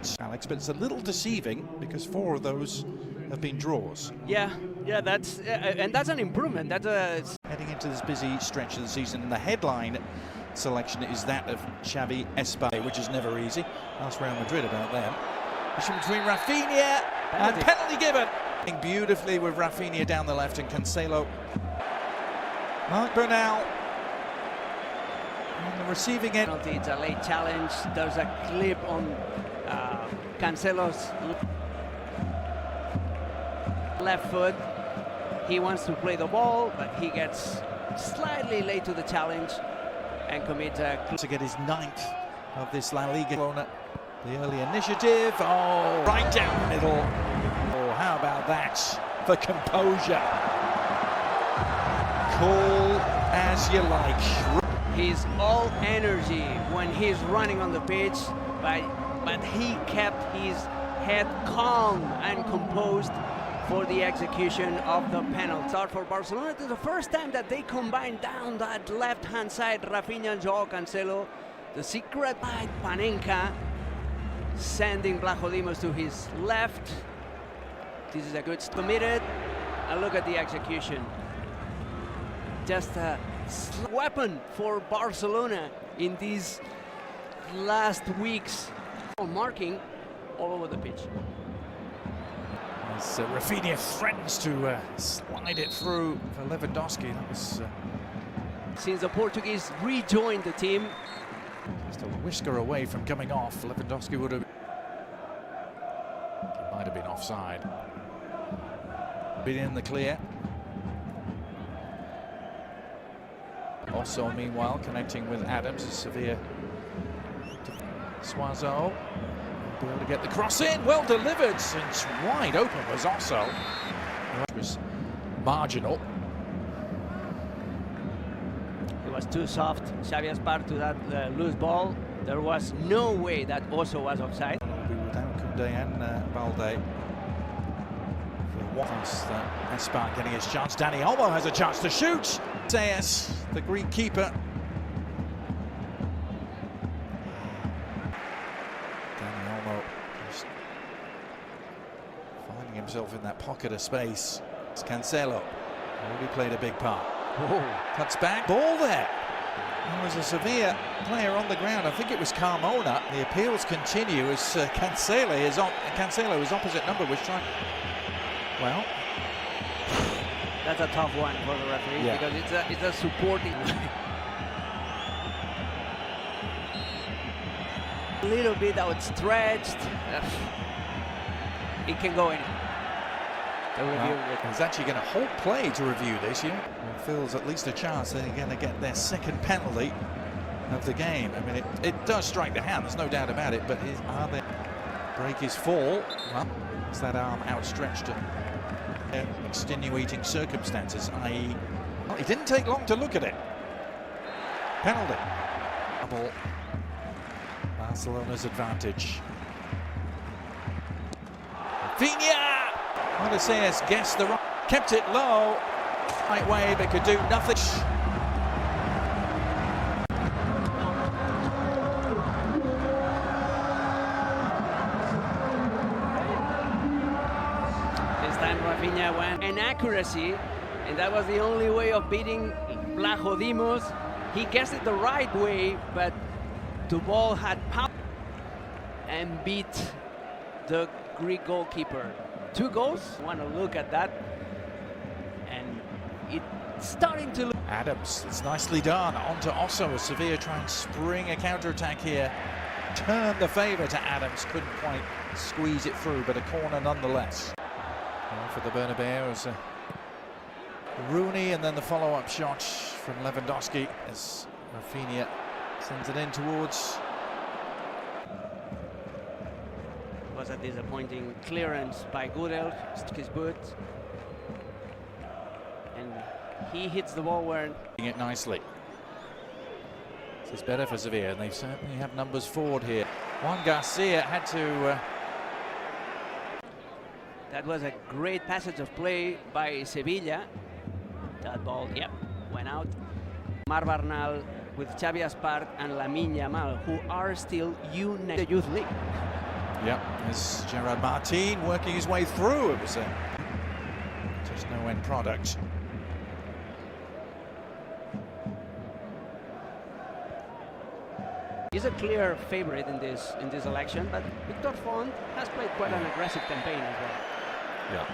points, Alex, but it's a little deceiving because 4 of those have been draws. Yeah, that's and that's an improvement. That's heading into this busy stretch of the season, and the headline selection is that of Xavi Espai, which is never easy. Ask Real Madrid about them. Between Raphinha and penalty given. Beautifully with Raphinha down the left and Cancelo. Mark Bernal on the receiving end. It's a late challenge. There's a clip on Cancelo's left foot. He wants to play the ball, but he gets slightly late to the challenge and commits a... To get his 9th of this La Liga. Barcelona, the early initiative. Oh, right down the middle. Oh, how about that for composure? Cool as you like. He's all energy when he's running on the pitch, but he kept his head calm and composed for the execution of the penalty. Start for Barcelona. It is the first time that they combine down that left-hand side. Raphinha and Joao Cancelo. The secret by Panenka, sending Blachodimus to his left. This is a good committed. And look at the execution. Just a weapon for Barcelona in these last weeks. Marking all over the pitch. As Raphinha threatens to slide it through for Lewandowski. That was since the Portuguese rejoined the team. Just a whisker away from coming off. Lewandowski would have... might have been offside. Been in the clear. Also, meanwhile, connecting with Adams as Sevilla. Suazo be able to get the cross in. Well delivered. It's wide open was also. It was marginal. It was too soft. Xavi Espai to that loose ball. There was no way that also was offside. It'll be without Koundé and Balde. Once Espai getting his chance. Dani Olmo has a chance to shoot. Sayas, the Greek keeper. Dani Olmo just finding himself in that pocket of space. It's Cancelo. Already played a big part. Cuts back. Ball there. There was a Sevilla player on the ground. I think it was Carmona. The appeals continue as Cancelo is opposite number was trying. Well, that's a tough one for the referee because it's a supporting. A little bit outstretched. It can go in. He's actually going to hold play to review this. Yeah, feels at least a chance they're going to get their second penalty of the game. I mean, it does strike the hand. There's no doubt about it. But are they break his fall? Well, is that arm outstretched? Extenuating circumstances, i.e. well, it didn't take long to look at it. Penalty. Double. Barcelona's advantage. Raphinha! Odysseus guessed the right, kept it low, right way, but could do nothing. Raphinha went an accuracy, and that was the only way of beating Blachodimus. He guessed it the right way, but the ball had power and beat the Greek goalkeeper. 2 goals. Want to look at that, and it's starting to look. Adams, it's nicely done. On to Osso as Sevilla try and spring a counter-attack here. Turn the favour to Adams. Couldn't quite squeeze it through, but a corner nonetheless. For the Bernabeu as Rooney, and then the follow-up shot from Lewandowski as Raphinha sends it in towards. It was a disappointing clearance by Gudel, his boot, and he hits the ball where. It nicely. This is better for Sevilla, and they certainly have numbers forward here. Juan Garcia had to. That was a great passage of play by Sevilla. That ball, went out. Marc Bernal with Xavi Espai and Lamine Yamal, who are still in the youth league. Yep, there's Gerard Martin working his way through. It was just no end product. He's a clear favorite in this election, but Victor Font has played quite an aggressive campaign as well. Yeah.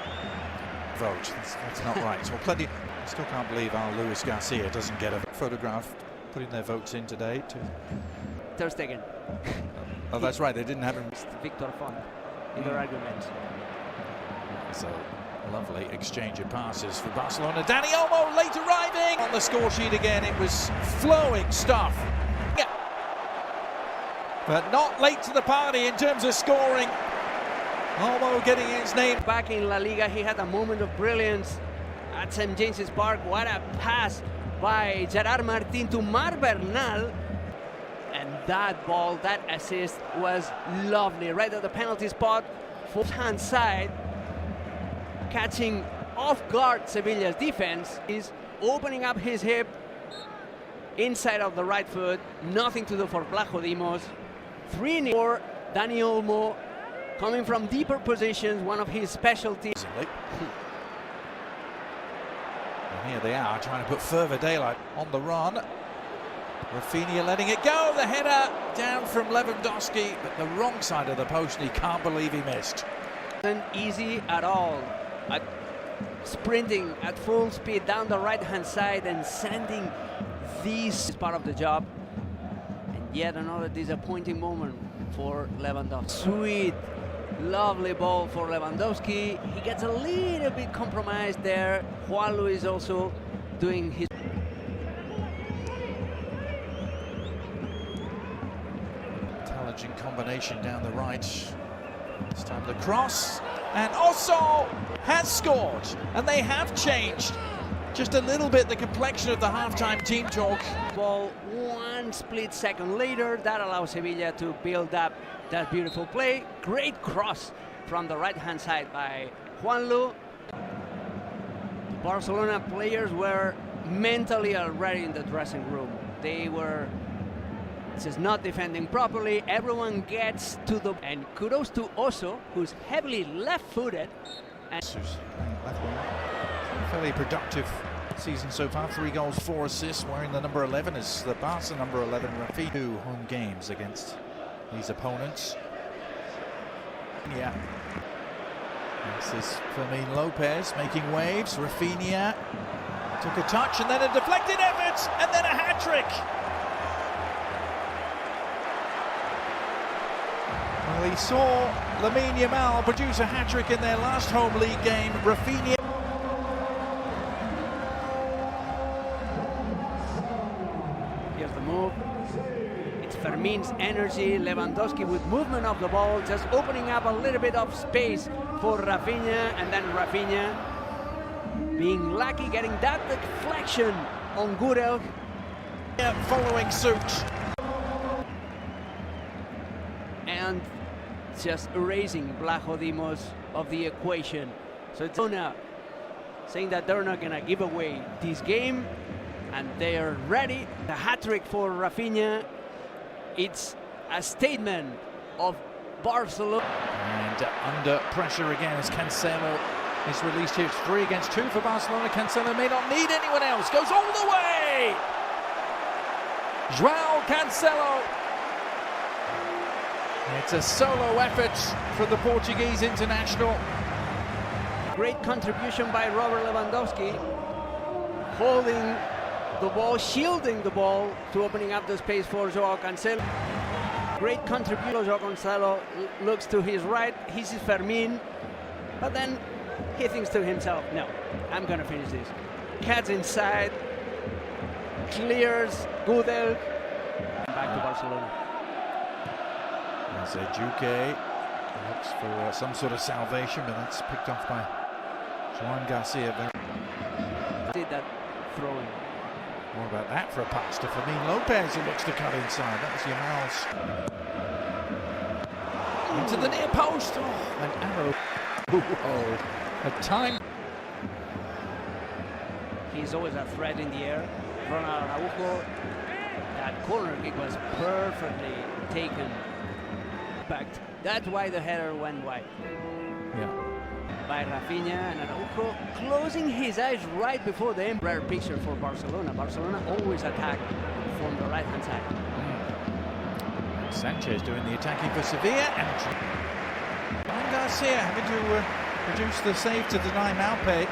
Vote. That's not right. So plenty. I still can't believe our Luis Garcia doesn't get a photograph putting their votes in today. Ter Stegen. Oh, that's right. They didn't have him. Victor Font in their arguments. So lovely exchange of passes for Barcelona. Dani Olmo late arriving on the score sheet again. It was flowing stuff. Yeah. But not late to the party in terms of scoring. Olmo getting his name back in La Liga. He had a moment of brilliance at St. James's Park. What a pass by Gerard Martin to Marc Bernal. And that ball, that assist was lovely. Right at the penalty spot, hand side, catching off guard Sevilla's defense. Is opening up his hip inside of the right foot. Nothing to do for Blajo Dimos. 3-0 for Dani Olmo, coming from deeper positions, one of his specialties. And here they are trying to put further daylight on the run. Raphinha letting it go, the header down from Lewandowski, but the wrong side of the post, and he can't believe he missed. Wasn't easy at all. Sprinting at full speed down the right-hand side and sending this part of the job. And yet another disappointing moment for Lewandowski. Sweet, lovely ball for Lewandowski. He gets a little bit compromised there. Juan Luis also doing his... Intelligent combination down the right. This time the cross, and Osso has scored, and they have changed just a little bit the complexion of the halftime team talk. Ball 1 split second later, that allows Sevilla to build up that beautiful play. Great cross from the right-hand side by Juanlu. The Barcelona players were mentally already in the dressing room. They were just not defending properly. Everyone gets to the... And kudos to Osso, who's heavily left-footed. And left wing. Fairly productive season so far. 3 goals, 4 assists, wearing the number 11 as the Barça number 11, Raphinha. 2 home games against these opponents. Yeah. This is Fermin Lopez making waves. Raphinha took a touch and then a deflected effort and then a hat-trick. Well, he saw Lamine Yamal produce a hat-trick in their last home league game. Raphinha. Here's the move. It's Fermin's energy. Lewandowski with movement of the ball, just opening up a little bit of space for Raphinha, and then Raphinha being lucky, getting that deflection on Gudel. Following suit. And just erasing Blajo Dimos of the equation. So it's Barcelona saying that they're not going to give away this game, and they are ready. The hat-trick for Raphinha. It's a statement of Barcelona. And under pressure again as Cancelo is released here. It's 3 against 2 for Barcelona. Cancelo may not need anyone else. Goes all the way! João Cancelo. It's a solo effort for the Portuguese international. Great contribution by Robert Lewandowski, holding the ball, shielding the ball to opening up the space for João Cancelo. Great contribution. João Cancelo looks to his right, he sees Fermin, but then he thinks to himself, no, I'm gonna finish this. Cuts inside, clears Gudel, back to Barcelona. As Duque looks for some sort of salvation, but that's picked off by Juan Garcia. Did that throwing. More about that for a pass to Fermin Lopez, who looks to cut inside. That was Yamal's. Into the near post. Oh, an arrow. Oh, a time. He's always a threat in the air. Ronald Araujo. That corner kick was perfectly taken. Back That's why the header went wide. Yeah. By Raphinha and Araujo, closing his eyes right before the end. Rare picture for Barcelona. Barcelona always attack from the right-hand side. Sanchez doing the attacking for Sevilla, and Garcia having to produce the save to deny Malpe.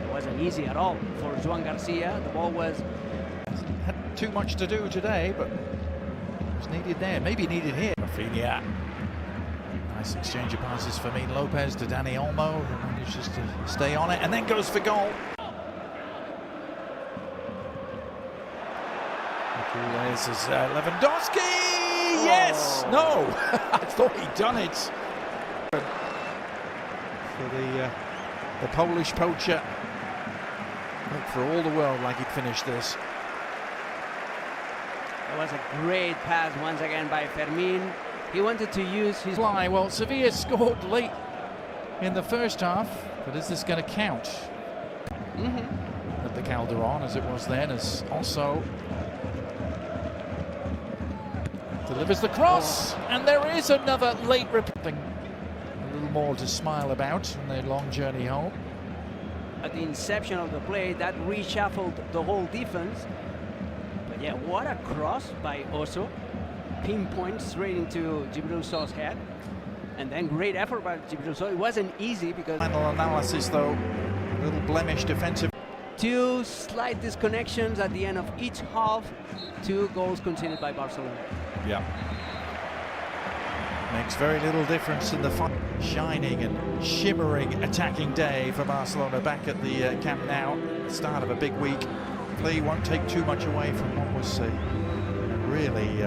It wasn't easy at all for Joan Garcia. The ball was... Had too much to do today, but was needed there, maybe needed here. Raphinha. Nice exchange of passes for Fermin Lopez to Dani Olmo, who manages to stay on it and then goes for goal. There's Lewandowski! Yes! No! I thought he'd done it. For the Polish poacher. Looked for all the world like he'd finished this. It was a great pass once again by Fermin. He wanted to use his... Fly. Well, Sevilla scored late in the first half, but is this going to count? At the Calderon, as it was then, as also delivers the cross, and there is another late repeating. A little more to smile about on their long journey home. At the inception of the play, that reshuffled the whole defense. But yeah, what a cross by Oso. Pinpoint straight into Djibril Sow's head. And then great effort by Djibril Sow. It wasn't easy because... Final analysis though, a little blemish defensive. Two slight disconnections at the end of each half. 2 goals conceded by Barcelona. Yeah. Makes very little difference in the shining and shimmering attacking day for Barcelona back at the Camp Nou. The start of a big week. Play won't take too much away from what was a really